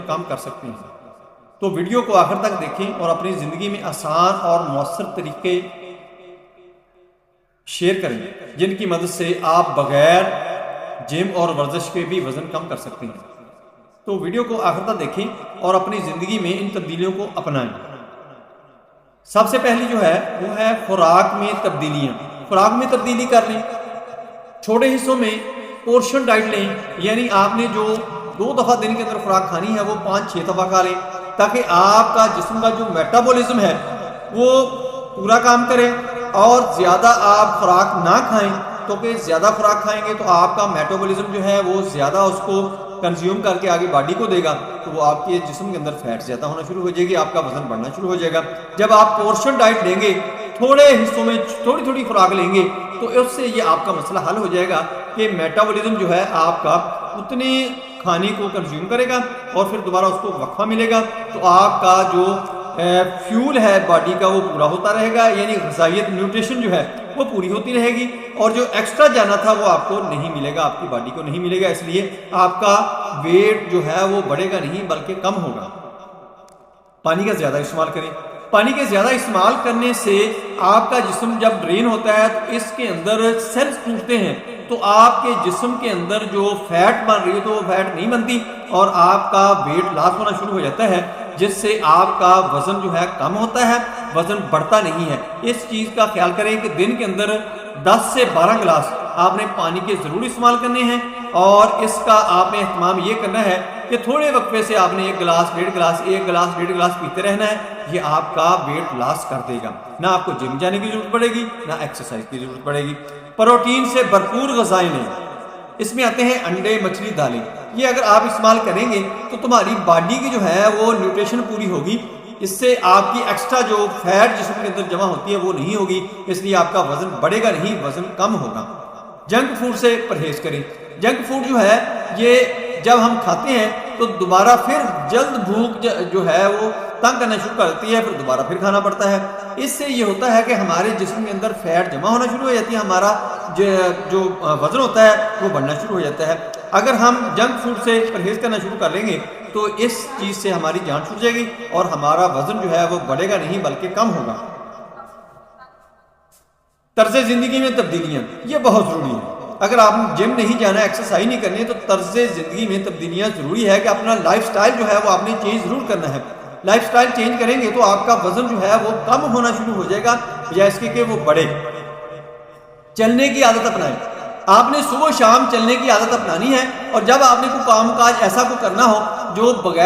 کم کر سکتے ہیں۔ تو ویڈیو کو آخر تک دیکھیں اور اپنی زندگی میں آسان اور مؤثر طریقے شیئر کریں جن کی مدد سے آپ بغیر جم اور ورزش کے بھی وزن کم کر سکتے ہیں۔ تو ویڈیو کو آخر تک دیکھیں اور اپنی زندگی میں ان تبدیلیوں کو اپنائیں۔ سب سے پہلی جو ہے وہ ہے خوراک میں تبدیلیاں۔ خوراک میں تبدیلی کر لیں، چھوٹے حصوں میں پورشن ڈائٹ لیں، یعنی آپ نے جو 2 دفعہ دن کے اندر خوراک کھانی ہے وہ 5-6 دفعہ کھا لیں، تاکہ آپ کا جسم کا جو میٹابولزم ہے وہ پورا کام کرے، اور زیادہ آپ خوراک نہ کھائیں، تو کہ زیادہ خوراک کھائیں گے تو آپ کا میٹابولزم جو ہے وہ زیادہ اس کو کنزیوم کر کے آگے باڈی کو دے گا، تو وہ آپ کے جسم کے اندر فیٹ زیادہ ہونا شروع ہو جائے گی، آپ کا وزن بڑھنا شروع ہو جائے گا۔ جب آپ پورشن ڈائٹ لیں گے، تھوڑے حصوں میں تھوڑی تھوڑی خوراک لیں گے، تو اس سے یہ آپ کا مسئلہ حل ہو جائے گا کہ میٹابولزم جو ہے آپ کا اتنے کھانے کو کنزیوم کرے گا اور پھر دوبارہ اس کو وقفہ ملے گا، تو آپ کا جو فیول ہے باڈی کا وہ پورا ہوتا رہے گا، یعنی غذائیت نیوٹریشن جو ہے وہ پوری ہوتی رہے گی، اور جو ایکسٹرا جانا تھا وہ آپ کو نہیں ملے گا، آپ کی باڈی کو نہیں ملے گا، اس لیے آپ کا ویٹ جو ہے وہ بڑھے گا نہیں بلکہ کم ہوگا۔ پانی کا زیادہ استعمال کریں۔ پانی کے زیادہ استعمال کرنے سے آپ کا جسم جب ڈرین ہوتا ہے تو اس کے اندر سیلز ٹوٹتے ہیں، تو آپ کے جسم کے اندر جو فیٹ بن رہی ہے تو وہ فیٹ نہیں بنتی، اور آپ کا ویٹ لاس ہونا شروع ہو جاتا ہے، جس سے آپ کا وزن جو ہے کم ہوتا ہے، وزن بڑھتا نہیں ہے۔ اس چیز کا خیال کریں کہ دن کے اندر 10 سے 12 گلاس آپ نے پانی کے ضرور استعمال کرنے ہیں، اور اس کا آپ نے اہتمام یہ کرنا ہے کہ تھوڑے وقفے سے آپ نے 1 گلاس 1.5 گلاس 1 گلاس 1.5 گلاس پیتے رہنا ہے، یہ آپ کا ویٹ لاس کر دے گا۔ نہ آپ کو جم جانے کی ضرورت پڑے گی، نہ ایکسرسائز کی ضرورت پڑے گی۔ پروٹین سے بھرپور غذائیں لیں، اس میں آتے ہیں انڈے، مچھلی، دالیں، یہ اگر آپ استعمال کریں گے تو تمہاری باڈی کی جو ہے وہ نیوٹریشن پوری ہوگی، اس سے آپ کی ایکسٹرا جو فیٹ جسم کے اندر جمع ہوتی ہے وہ نہیں ہوگی، اس لیے آپ کا وزن بڑھے گا نہیں، وزن کم ہوگا۔ جنک فوڈ سے پرہیز کریں۔ جنک فوڈ جو ہے یہ جب ہم کھاتے ہیں تو دوبارہ پھر جلد بھوک جو ہے وہ تنگ کرنا شروع کر دیتی ہے، پھر دوبارہ پھر کھانا پڑتا ہے۔ اس سے یہ ہوتا ہے کہ ہمارے جسم کے اندر فیٹ جمع ہونا شروع ہو جاتی ہے، ہمارا جو وزن ہوتا ہے وہ بڑھنا شروع ہو جاتا ہے۔ اگر ہم جنک فوڈ سے پرہیز کرنا شروع کر لیں گے تو اس چیز سے ہماری جان چھوٹ جائے گی اور ہمارا وزن جو ہے وہ بڑھے گا نہیں بلکہ کم ہوگا۔ طرز زندگی میں تبدیلیاں، یہ بہت ضروری ہے۔ اگر آپ نے جم نہیں جانا، ایکسرسائز نہیں کرنی ہے، تو طرز زندگی میں تبدیلیاں ضروری ہے کہ اپنا لائف سٹائل جو ہے وہ آپ نے چینج ضرور کرنا ہے۔ لائف سٹائل چینج کریں گے تو آپ کا وزن جو ہے وہ کم ہونا شروع ہو جائے گا بجائے اس کے کہ وہ بڑھے۔ چلنے کی عادت اپنائیں۔ آپ نے صبح شام چلنے کی عادت اپنانی ہے، اور جب آپ نے کوئی کام کاج ایسا کو کرنا ہو جو بغیر